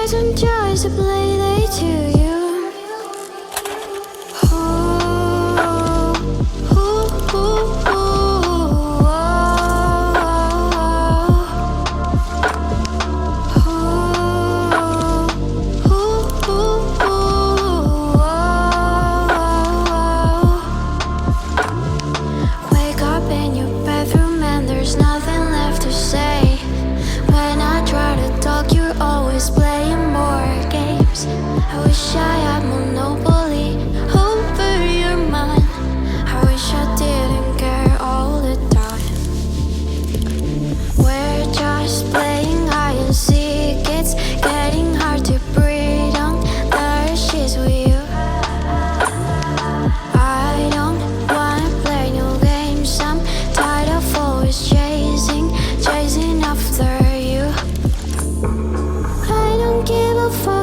some joys to play they to you. Wake up in your bedroom and there's nothing left to say. When I try to talk, you're always playing board games. I wish I had monopoly over your mind. I wish I didn't care all the time. We're just playing hide and seek. It's getting hard to breathe on the sheets with you. I don't wanna play no games. I'm tired of always chasing after you. I don't give a fuck